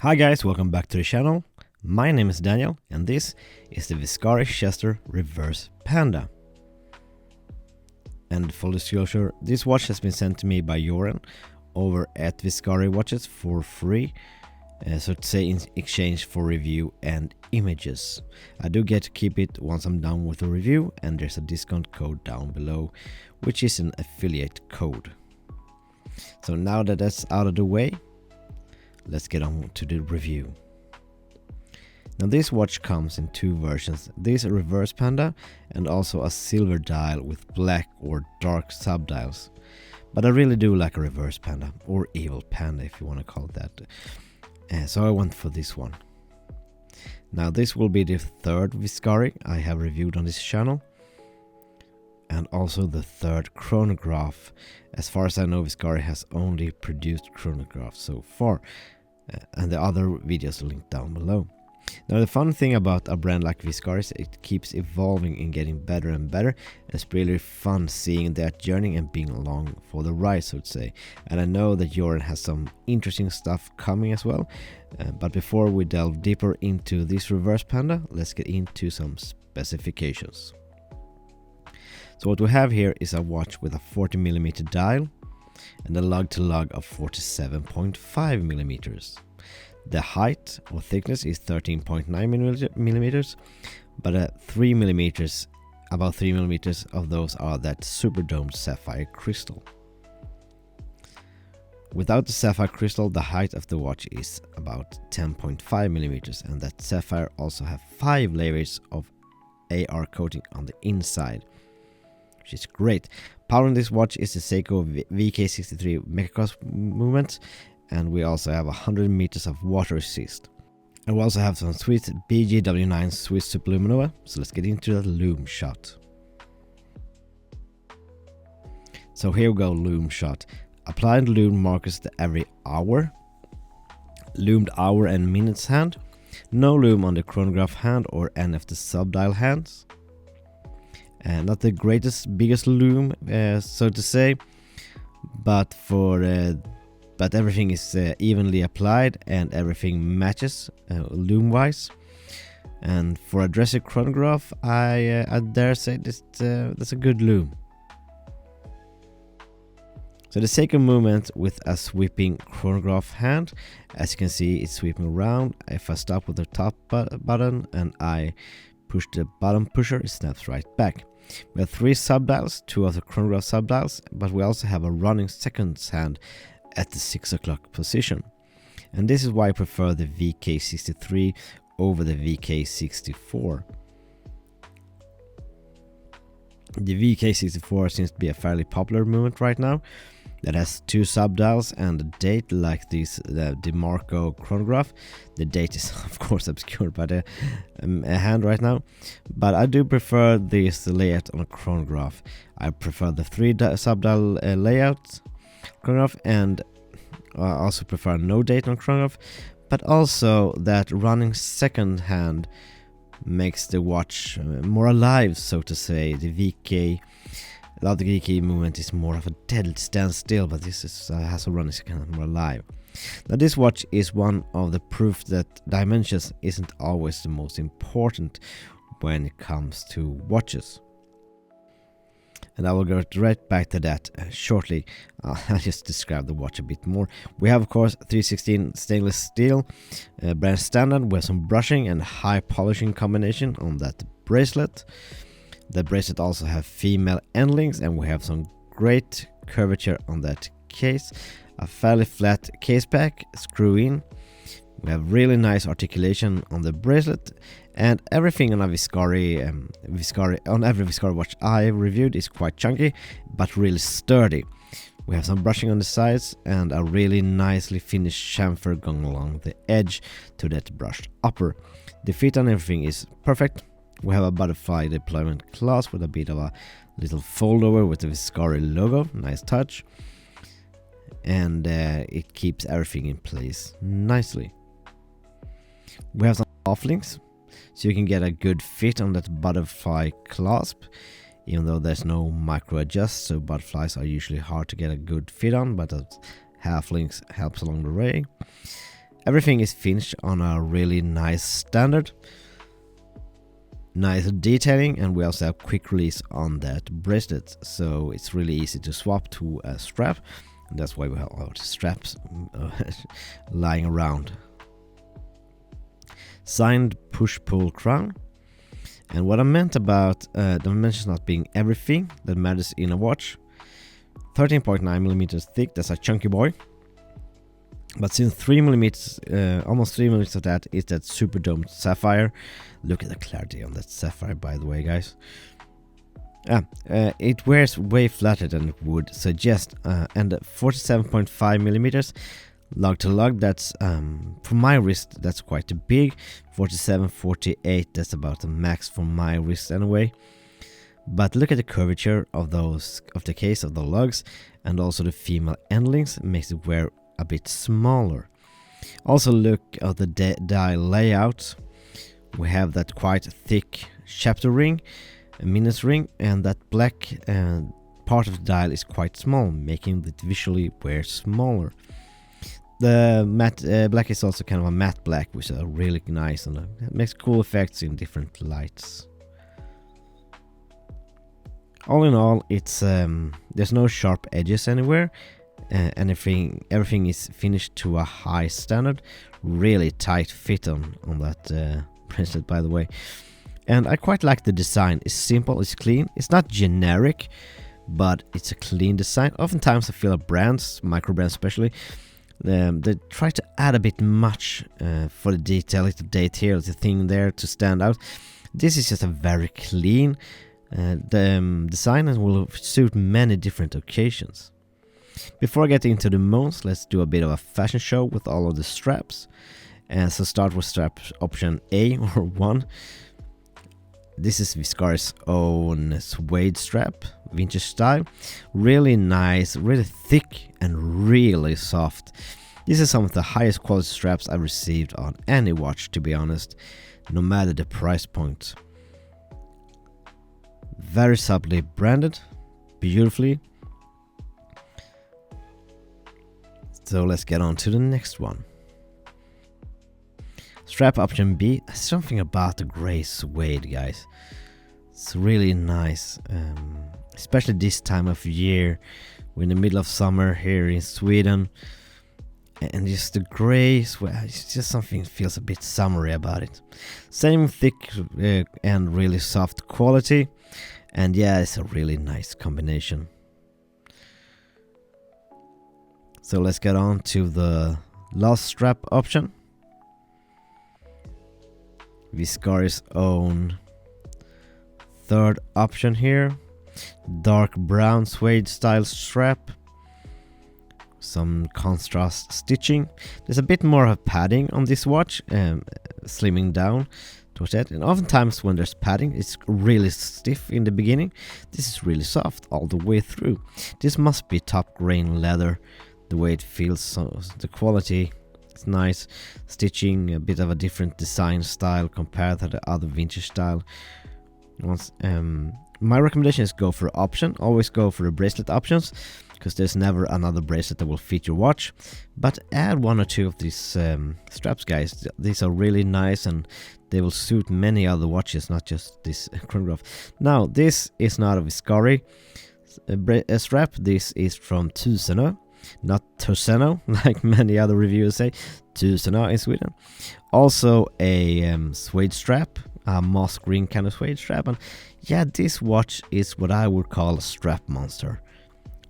Hi guys, welcome back to the channel. My name is Daniel and this is the Vescari Chestor Reverse Panda. And full disclosure, this watch has been sent to me by Joran over at Vescari Watches for free, so to say, in exchange for review and images. I do get to keep it once I'm done with the review, and there's a discount code down below, which is an affiliate code. So now that that's out of the way, let's get on to the review. Now this watch comes in two versions. This is a reverse panda and also a silver dial with black or dark subdials. But I really do like a reverse panda, or evil panda if you want to call it that. So I went for this one. Now this will be the third Vescari I have reviewed on this channel. And also the third chronograph. As far as I know, Vescari has only produced chronographs so far. And the other videos are linked down below. Now the fun thing about a brand like Vescari is it keeps evolving and getting better and better. It's really fun seeing that journey and being along for the ride, so to say. And I know that Joran has some interesting stuff coming as well. But before we delve deeper into this reverse panda, let's get into some specifications. So what we have here is a watch with a 40mm dial and a lug-to-lug of 47.5mm. The height or thickness is 13.9mm, but about 3mm of those are that super domed sapphire crystal. Without the sapphire crystal, the height of the watch is about 10.5mm, and that sapphire also have 5 layers of AR coating on the inside, which is great. Powering this watch is the Seiko VK63 Mecha-Quartz movement, and we also have 100 meters of water resist. And we also have some sweet BGW9 Swiss Superluminova, so let's get into the loom shot. So here we go, loom shot. Applied loom markers to every hour, loomed hour and minutes hand, no loom on the chronograph hand or any of the subdial hands. Not the biggest loom, so to say, but everything is evenly applied and everything matches loom wise. And for a dressy chronograph, I dare say that's a good loom. So the second movement with a sweeping chronograph hand, as you can see, it's sweeping around. If I stop with the top button and I push the bottom pusher, it snaps right back. We have 3 subdials, 2 of the chronograph subdials, but we also have a running seconds hand at the 6 o'clock position. And this is why I prefer the VK63 over the VK64. The VK64 seems to be a fairly popular movement right now. That has 2 subdials and a date like this, the DeMarco chronograph. The date is of course obscured by the hand right now, but I do prefer this layout on a chronograph. I prefer the 3 subdial layout chronograph, and I also prefer no date on chronograph, but also that running second hand makes the watch more alive, so to say. The VK movement is more of a dead standstill, but this has a running second hand more alive. Now this watch is one of the proof that dimensions isn't always the most important when it comes to watches. And I will go right back to that shortly. I'll just describe the watch a bit more. We have, of course, 316 stainless steel, brand standard, with some brushing and high polishing combination on that bracelet. The bracelet also have female end links, and we have some great curvature on that case. A fairly flat case pack, screw in. We have really nice articulation on the bracelet, and everything on a Vescari on every Vescari watch I reviewed is quite chunky, but really sturdy. We have some brushing on the sides and a really nicely finished chamfer going along the edge to that brushed upper. The fit on everything is perfect. We have a butterfly deployment clasp with a bit of a little fold over with the Vescari logo, nice touch. And it keeps everything in place nicely. We have some off links, so you can get a good fit on that butterfly clasp, even though there's no micro adjust, so butterflies are usually hard to get a good fit on, but half links helps along the way. Everything is finished on a really nice standard. Nice detailing, and we also have quick release on that bracelet, so it's really easy to swap to a strap, and that's why we have all the straps lying around. Signed push-pull crown, and what I meant about dimensions not being everything that matters in a watch. 13.9mm thick, that's a chunky boy. But since 3mm, almost 3mm of that is that super domed sapphire. Look at the clarity on that sapphire, by the way, guys. It wears way flatter than it would suggest, and 47.5mm lug to lug. That's for my wrist, that's quite big. 47, 48, that's about the max for my wrist anyway. But look at the curvature of the case of the lugs, and also the female endlings makes it wear a bit smaller. Also look at the dial layout. We have that quite thick chapter ring, a minutes ring, and that black part of the dial is quite small, making it visually wear smaller. The matte black is also kind of a matte black, which is really nice, and it makes cool effects in different lights. All in all, it's there's no sharp edges anywhere. Everything is finished to a high standard. Really tight fit on that bracelet, by the way. And I quite like the design. It's simple, it's clean. It's not generic, but it's a clean design. Oftentimes I feel like brands, Microbrand especially, they try to add a bit much for the detail, like the date here, the thing there to stand out. This is just a very clean design, and will suit many different occasions. Before I get into the mounts, let's do a bit of a fashion show with all of the straps. So start with strap option A or 1. This is Vescari's own suede strap, vintage style. Really nice, really thick, and really soft. This is some of the highest quality straps I've received on any watch, to be honest, no matter the price point. Very subtly branded, beautifully. So let's get on to the next one. Strap option B. Something about the grey suede, guys. It's really nice, especially this time of year. We're in the middle of summer here in Sweden, and just the grey suede, it's just something feels a bit summery about it. Same thick and really soft quality, and yeah, it's a really nice combination. So let's get on to the last strap option. Vescari's own third option here. Dark brown suede style strap. Some contrast stitching. There's a bit more of padding on this watch, slimming down towards that. And oftentimes when there's padding, it's really stiff in the beginning. This is really soft all the way through. This must be top grain leather. The way it feels, so the quality, it's nice. Stitching, a bit of a different design style compared to the other vintage style ones. My recommendation is go for option. Always go for the bracelet options, because there's never another bracelet that will fit your watch. But add 1 or 2 of these straps, guys. These are really nice, and they will suit many other watches, not just this chronograph. Now, this is not a Vescari strap. This is from Tuseno. Not Toseno, like many other reviewers say. Tuseno in Sweden. Also a suede strap, a moss green kind of suede strap. And yeah, this watch is what I would call a strap monster.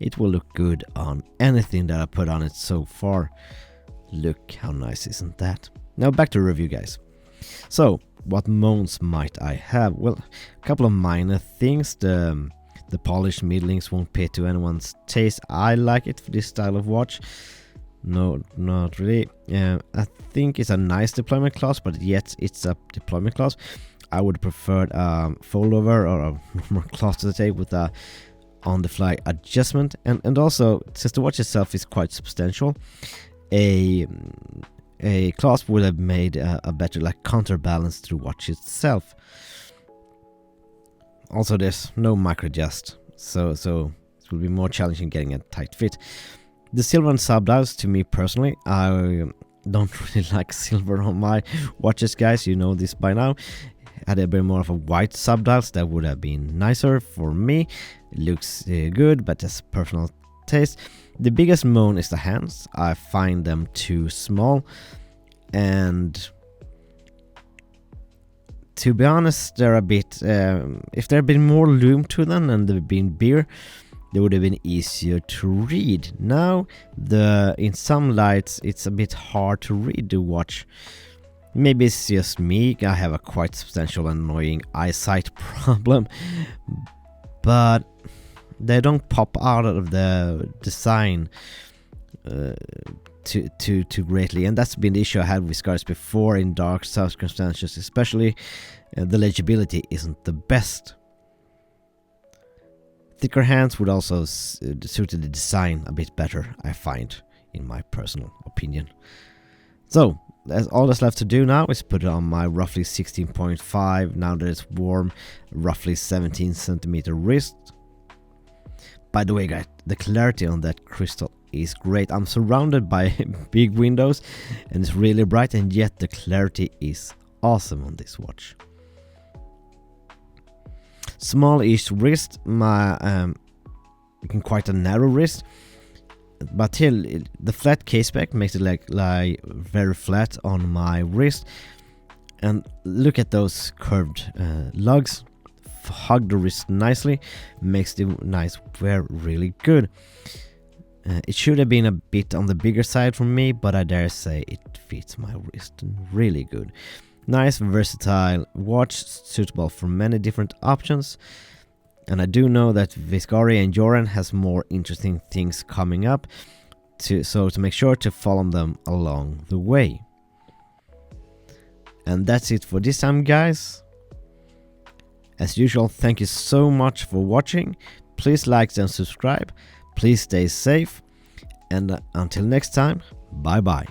It will look good on anything that I put on it so far. Look how nice, isn't that? Now back to the review, guys. So, what mounts might I have? Well, a couple of minor things. The polished middlings won't pay to anyone's taste. I like it for this style of watch. No, not really. I think it's a nice deployment clasp, but yet it's a deployment clasp. I would prefer a fold over or a more clasp to the tape with a on the fly adjustment. And also, since the watch itself is quite substantial, a clasp would have made a better counterbalance to the watch itself. Also, there's no micro adjust, so it will be more challenging getting a tight fit. The silver and sub dials, to me personally, I don't really like silver on my watches, guys. You know this by now. Had it been more of a white subdials, that would have been nicer for me. It looks good, but that's personal taste. The biggest moan is the hands. I find them too small, and to be honest, they're a bit. If there had been more lume to them and they've been bigger, they would have been easier to read. Now, in some lights, it's a bit hard to read the watch. Maybe it's just me. I have a quite substantial annoying eyesight problem, but they don't pop out of the design too greatly, and that's been the issue I had with Vescaris before in dark circumstances, especially. The legibility isn't the best. Thicker hands would also suit the design a bit better, I find, in my personal opinion. So that's all that's left to do now is put it on my roughly 16.5, now that it's warm, roughly 17 centimeter wrist. By the way, guys, the clarity on that crystal is great. I'm surrounded by big windows and it's really bright, and yet the clarity is awesome on this watch. Small-ish wrist, my quite a narrow wrist, but still the flat case back makes it lie very flat on my wrist. And look at those curved lugs, hug the wrist nicely, makes the nice wear really good. It should have been a bit on the bigger side for me, but I dare say it fits my wrist really good. Nice, versatile watch, suitable for many different options. And I do know that Vescari and Joran has more interesting things coming up, so to make sure to follow them along the way. And that's it for this time, guys. As usual, thank you so much for watching. Please like and subscribe. Please stay safe. And until next time, bye bye.